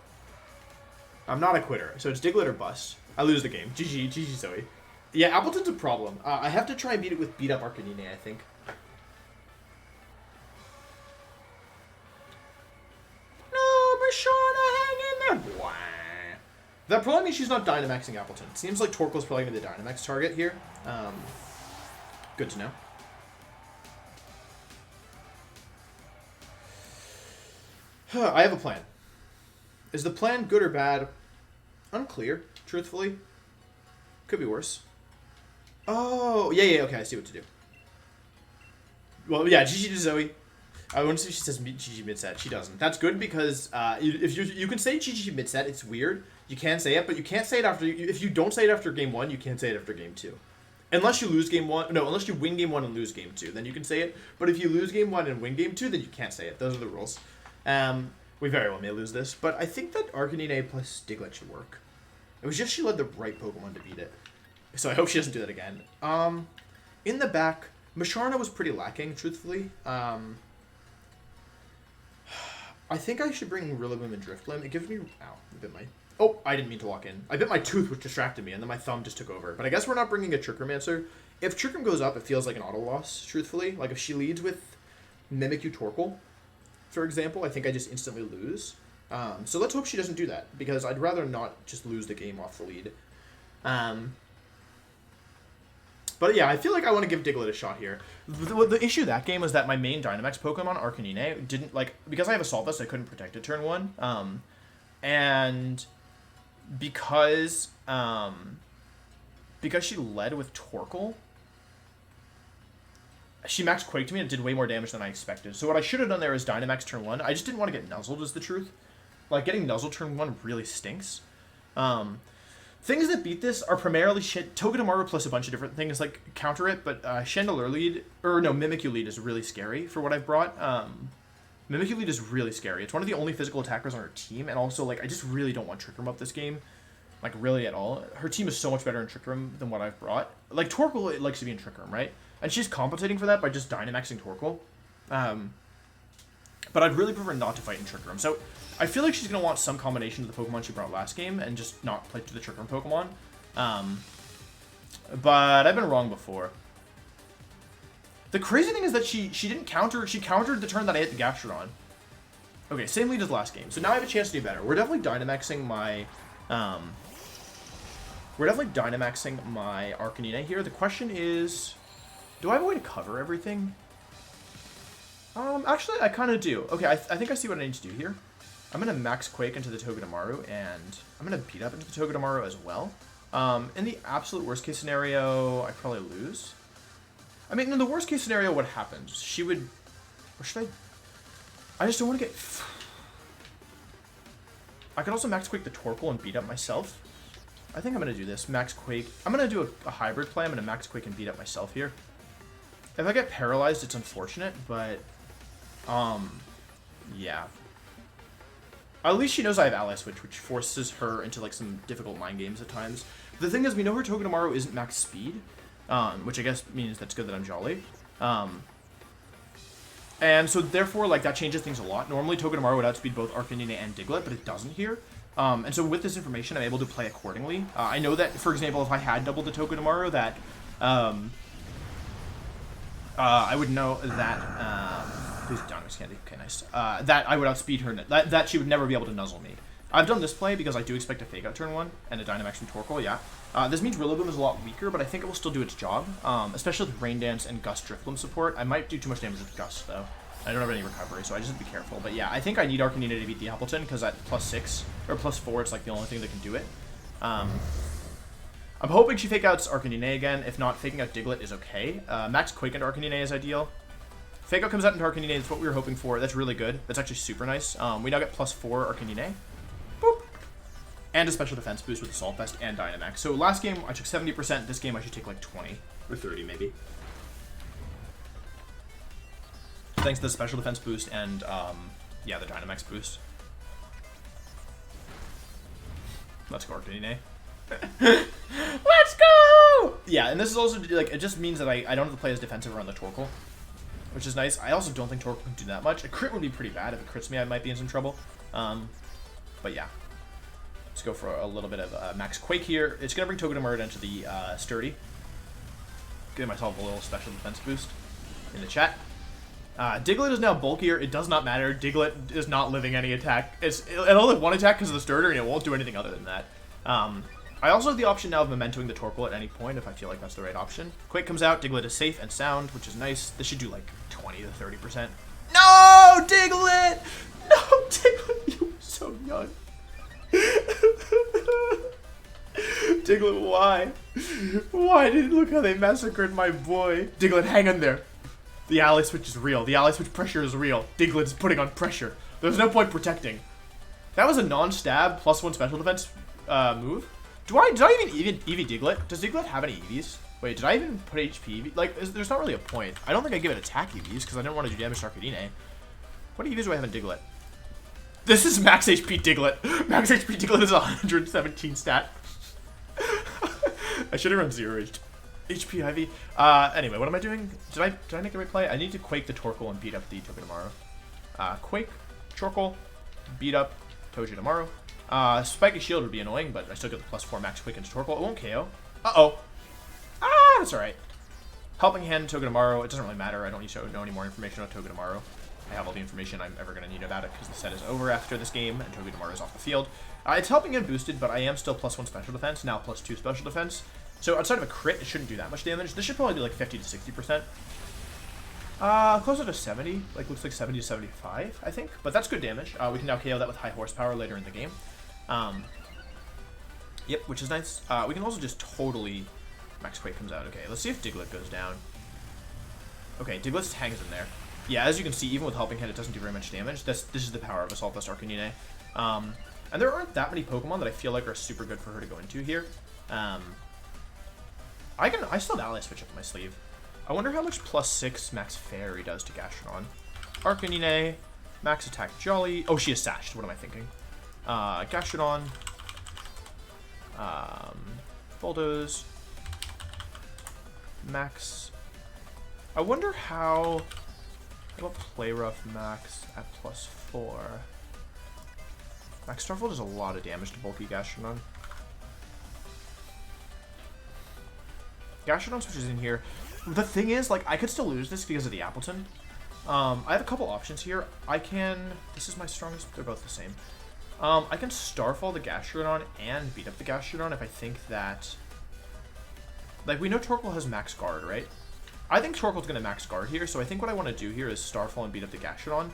I'm not a quitter. So it's Diglett or bust. I lose the game. GG Zoe. Yeah, Appleton's a problem. I have to try and beat it with beat up Arcanine, I think. No, Masharna, hang in there. Blah. That probably means she's not Dynamaxing Appleton. It seems like Torkoal's probably going to be the Dynamax target here. Good to know. I have a plan. Is the plan good or bad? Unclear, truthfully. Could be worse. Oh, yeah, okay, I see what to do. Well, yeah, GG to Zoe. I want to see if she says GG mid-set. She doesn't. That's good because if you can say GG mid-set, it's weird. You can say it, but you can't say it after... If you don't say it after game 1, you can't say it after game 2. Unless you lose game 1... No, unless you win game 1 and lose game 2, then you can say it. But if you lose game 1 and win game 2, then you can't say it. Those are the rules. We very well may lose this, but I think that Arcanine A plus Diglett should work. It was just she led the right Pokemon to beat it. So I hope she doesn't do that again. In the back, Masharna was pretty lacking, truthfully. I think I should bring Rillaboom and Drifblim. It gives me... Ow, I bit my... Oh, I didn't mean to lock in. I bit my tooth, which distracted me, and then my thumb just took over. But I guess we're not bringing a Trickermancer. If Trickroom goes up, it feels like an auto loss, truthfully. Like, if she leads with Mimikyu Torkoal, for example, I think I just instantly lose. So let's hope she doesn't do that, because I'd rather not just lose the game off the lead. But yeah, I feel like I want to give Diglett a shot here. The issue that game was that my main Dynamax Pokemon, Arcanine, didn't, like, because I have Assault Vest, I couldn't protect it turn 1. And because she led with Torkoal, she maxed Quake to me and it did way more damage than I expected. So what I should have done there is Dynamax turn 1. I just didn't want to get nuzzled, is the truth. Like, getting nuzzled turn 1 really stinks. Things that beat this are primarily Togedemaru plus a bunch of different things, like, counter it, but Chandelure lead, or no, Mimikyu lead is really scary for what I've brought. Mimikyu lead is really scary. It's one of the only physical attackers on her team, and also, like, I just really don't want Trick Room up this game. Like, really at all. Her team is so much better in Trick Room than what I've brought. Like, Torkoal likes to be in Trick Room, right? And she's compensating for that by just Dynamaxing Torkoal. But I'd really prefer not to fight in Trick Room. So I feel like she's going to want some combination of the Pokemon she brought last game and just not play to the Trick Room Pokemon. But I've been wrong before. The crazy thing is that she didn't counter. She countered the turn that I hit the Gastrodon. Okay, same lead as last game. So now I have a chance to do better. We're definitely Dynamaxing my... Arcanine here. The question is... Do I have a way to cover everything? Actually, I kind of do. Okay, I think I see what I need to do here. I'm going to max Quake into the Togedemaru, and I'm going to beat up into the Togedemaru as well. In the absolute worst case scenario, I probably lose. I mean, in the worst case scenario, what happens? She would... Or should I just don't want to get... I could also max Quake the Torkoal and beat up myself. I think I'm going to do this. Max Quake. I'm going to do a hybrid play. I'm going to max Quake and beat up myself here. If I get paralyzed, it's unfortunate, but... yeah. At least she knows I have Ally Switch, which forces her into, like, some difficult mind games at times. The thing is, we know her Togedemaru isn't max speed, which I guess means that's good that I'm Jolly. And so, therefore, like, that changes things a lot. Normally, Togedemaru would outspeed both Arcanine and Diglett, but it doesn't here. And so, with this information, I'm able to play accordingly. I know that, for example, if I had doubled the Togedemaru, that, I would know that, please Dynamax Candy, okay, nice, that I would outspeed her, that she would never be able to nuzzle me. I've done this play because I do expect a Fake Out turn 1, and a Dynamax from Torkoal, yeah. This means Rillaboom is a lot weaker, but I think it will still do its job, especially with Rain Dance and Gust Drifblim support. I might do too much damage with Gust, though. I don't have any recovery, so I just have to be careful. But yeah, I think I need Arcanine to beat the Appleton, because at +6, or +4, it's like the only thing that can do it. I'm hoping she Fake Outs Arcanine again. If not, faking out Diglett is okay. Max Quake into Arcanine is ideal. Fake Out comes out into Arcanine, that's what we were hoping for. That's really good. That's actually super nice. We now get +4 Arcanine. Boop. And a special defense boost with Assault Vest and Dynamax. So last game I took 70%. This game I should take like 20 or 30 maybe. Thanks to the special defense boost and yeah, the Dynamax boost. Let's go Arcanine. Let's go! Yeah, and this is also like, it just means that I don't have to play as defensive around the Torkoal, which is nice. I also don't think Torkoal can do that much. A crit would be pretty bad. If it crits me, I might be in some trouble. But yeah. Let's go for a little bit of Max Quake here. It's going to bring Togedemaru into the Sturdy. Give myself a little special defense boost in the chat. Diglett is now bulkier. It does not matter. Diglett is not living any attack. It'll live one attack because of the Sturdy, and it won't do anything other than that. I also have the option now of Mementoing the Torkoal at any point if I feel like that's the right option. Quake comes out. Diglett is safe and sound, which is nice. This should do like 20 to 30%. No, Diglett! No, Diglett, you were so young. Diglett, why? Why look how they massacred my boy? Diglett, hang in there. The Ally Switch is real. The Ally Switch pressure is real. Diglett is putting on pressure. There's no point protecting. That was a non-stab +1 special defense move. Did I even EV Diglett? Does Diglett have any EVs? Wait, did I even put HP? Like, there's not really a point. I don't think I give it attack EVs because I didn't want to do damage to Arcanine. What EVs do I have in Diglett? This is max HP Diglett. Max HP Diglett is 117 stat. I should have run 0 HP Ivy. Anyway, what am I doing? Did I make the right play? I need to Quake the Torkoal and beat up the Togedemaru. Quake, Torkoal, beat up Togedemaru. Spiky Shield would be annoying, but I still get the +4 max Quake into Torkoal. It won't KO. Uh-oh. Ah, that's alright. Helping Hand, Togedemaru, it doesn't really matter. I don't need to know any more information about Togedemaru. I have all the information I'm ever going to need about it because the set is over after this game and Togedemaru is off the field. It's Helping Hand boosted, but I am still +1 special defense, now +2 special defense. So outside of a crit, it shouldn't do that much damage. This should probably do like 50 to 60%. Closer to 70, like looks like 70 to 75, I think. But that's good damage. We can now KO that with high horsepower later in the game. Yep, which is nice. We can also just totally... Max Quake comes out. Okay, let's see if Diglett goes down. Okay, Diglett hangs in there. Yeah, as you can see, even with Helping Hand, it doesn't do very much damage. This is the power of Assault Vest Arcanine. And there aren't that many Pokemon that I feel like are super good for her to go into here. I still have Ally Switch up my sleeve. I wonder how much +6 Max Fairy does to Gastrodon. Arcanine, Max Attack Jolly. Oh, she is Sashed. What am I thinking? Gastrodon. Bulldoze. Max. I wonder how... What Play Rough Max at +4? Max Starfall does a lot of damage to bulky Gastrodon. Gastrodon switches in here. The thing is, like, I could still lose this because of the Appleton. I have a couple options here. I can... This is my strongest... They're both the same. I can Starfall the Gastrodon and beat up the Gastrodon if I think that... Like, we know Torkoal has max guard, right? I think Torkoal's going to max guard here, so I think what I want to do here is Starfall and beat up the Gastrodon.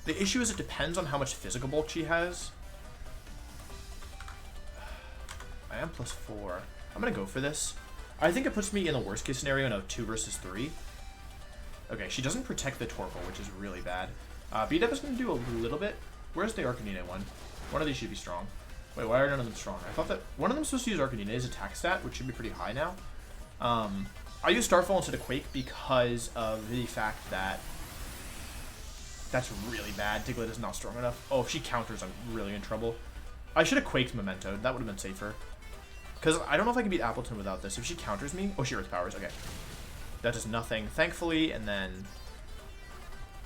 The issue is it depends on how much physical bulk she has. I am +4. I'm going to go for this. I think it puts me in the worst case scenario in a 2 versus 3. Okay, she doesn't protect the Torkoal, which is really bad. Beat up is going to do a little bit. Where's the Arcanine one? One of these should be strong. Wait, why are none of them strong? I thought that one of them was supposed to use Arcanine's attack stat, which should be pretty high now. I use Starfall instead of Quake because of the fact that that's really bad. Diglett is not strong enough. Oh, if she counters, I'm really in trouble. I should have Quaked Memento. That would have been safer. Because I don't know if I can beat Appleton without this. If she counters me... Oh, she Earth Powers. Okay. That does nothing, thankfully, and then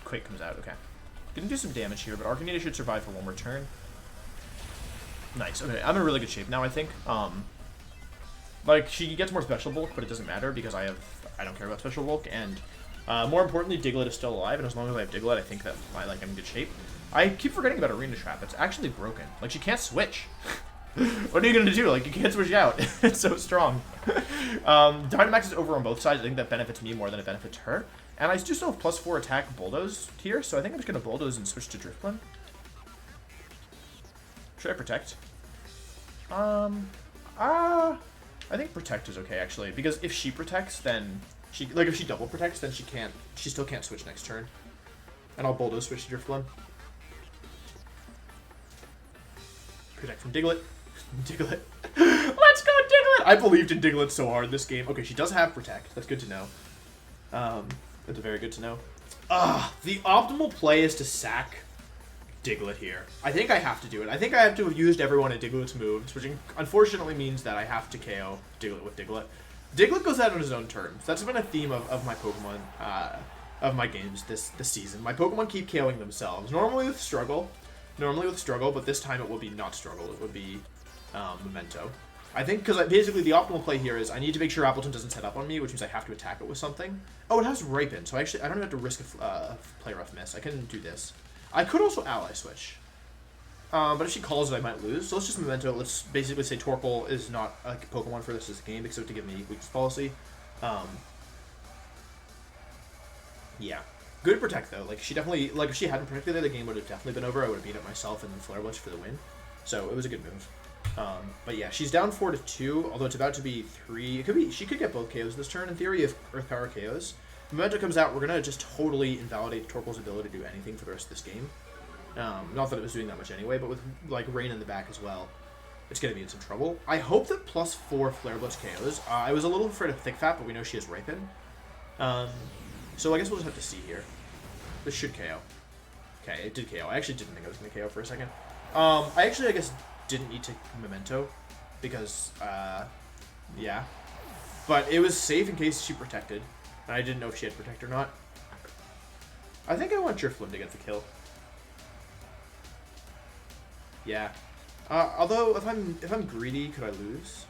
Quake comes out. Okay. Gonna do some damage here, but Arcanine should survive for one more turn. Nice. Okay, I'm in really good shape now, I think. Like, she gets more special bulk, but it doesn't matter because I don't care about special bulk, and more importantly, Diglett is still alive, and as long as I have Diglett, I think that I'm in good shape. I keep forgetting about Arena Trap. It's actually broken. Like, she can't switch. What are you gonna do? Like, you can't switch out. It's so strong. Dynamax is over on both sides. I think that benefits me more than it benefits her. And I do still have +4 attack Bulldoze here, so I think I'm just gonna Bulldoze and switch to Drifblim. Should I Protect? I think Protect is okay, actually, because if she protects, then if she double protects, then she still can't switch next turn. And I'll Bulldoze switch to Drifblim. Protect from Diglett. Diglett. Let's go, Diglett! I believed in Diglett so hard this game. Okay, she does have Protect. That's good to know. That's very good to know. The optimal play is to sack Diglett here. I think I have to do it. I think I have to have used every one of Diglett's moves, which unfortunately means that I have to KO Diglett with Diglett. Diglett goes out on his own terms. That's been a theme of my Pokemon, of my games this season. My Pokemon keep KOing themselves. Normally with struggle, but this time it will be not struggle. It would be Memento. I think because basically the optimal play here is I need to make sure Appleton doesn't set up on me, which means I have to attack it with something. Oh, it has Ripen, so actually I don't have to risk a Play Rough miss. I can do this. I could also Ally Switch. But if she calls it, I might lose. So let's just Memento. Let's basically say Torkoal is not a Pokemon for this game, except to give me weakness policy. Yeah. Good Protect, though. Like, she definitely... Like, if she hadn't protected it, the game would have definitely been over. I would have beat up myself and then Flare Blitz for the win. So, it was a good move. But yeah, she's down 4-2, although it's about to be 3. It could be... She could get both KOs this turn, in theory, if Earth Power KOs. Memento comes out, we're going to just totally invalidate Torkoal's ability to do anything for the rest of this game. Not that it was doing that much anyway, but with, like, Rain in the back as well, it's going to be in some trouble. I hope that +4 Flare Blitz KOs. I was a little afraid of Thick Fat, but we know she has Ripen. So I guess we'll just have to see here. This should KO. Okay, it did KO. I actually didn't think I was going to KO for a second. I guess, didn't need to Memento, because, yeah. But it was safe in case she protected. And I didn't know if she had protect or not. I think I want Drifloon to get the kill. Yeah. Although if I'm greedy, could I lose?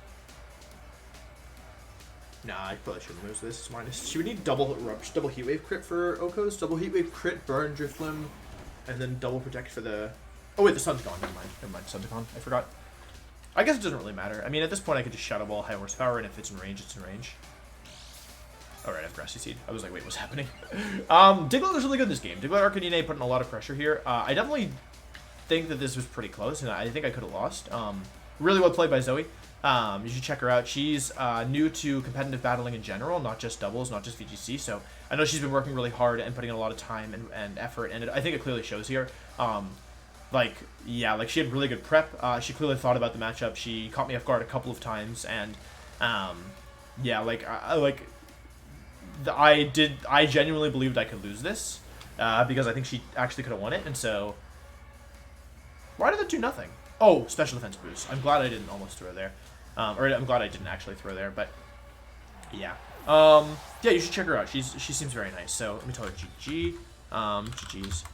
Nah, I probably shouldn't lose this. Minus. She would need double heat wave crit for Okos, double heat wave crit, burn Drifloon, and then double protect for the. Oh wait, the sun's gone. Never mind. Sun's gone. I forgot. I guess it doesn't really matter. I mean, at this point, I could just Shadow Ball, high horsepower, and if it's in range, it's in range. Alright, I have Grassy Seed. I was like, wait, what's happening? Diglett was really good this game. Diglett Arcanine putting a lot of pressure here. I definitely think that this was pretty close, and I think I could have lost. Really well played by Zoe. You should check her out. She's new to competitive battling in general, not just doubles, not just VGC. So I know she's been working really hard and putting in a lot of time and effort, and I think it clearly shows here. Like she had really good prep. She clearly thought about the matchup. She caught me off guard a couple of times, and I genuinely believed I could lose this because I think she actually could have won it, and so why did that do nothing? Oh, special defense boost. I'm glad I didn't almost throw there, or I'm glad I didn't actually throw there, but yeah, yeah, you should check her out. She seems very nice. So let me tell her GG, GG's,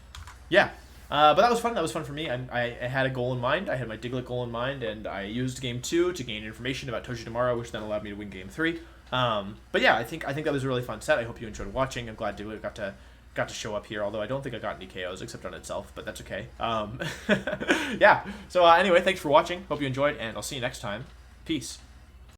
yeah. But that was fun. That was fun for me. I had a goal in mind. I had my Diglett goal in mind, and I used game 2 to gain information about Toji Tomorrow, which then allowed me to win game 3. But yeah, I think that was a really fun set. I hope you enjoyed watching. I'm glad Diglett got to show up here, although I don't think I got any KOs except on itself, but that's okay. Yeah. So anyway, thanks for watching. Hope you enjoyed, and I'll see you next time. Peace.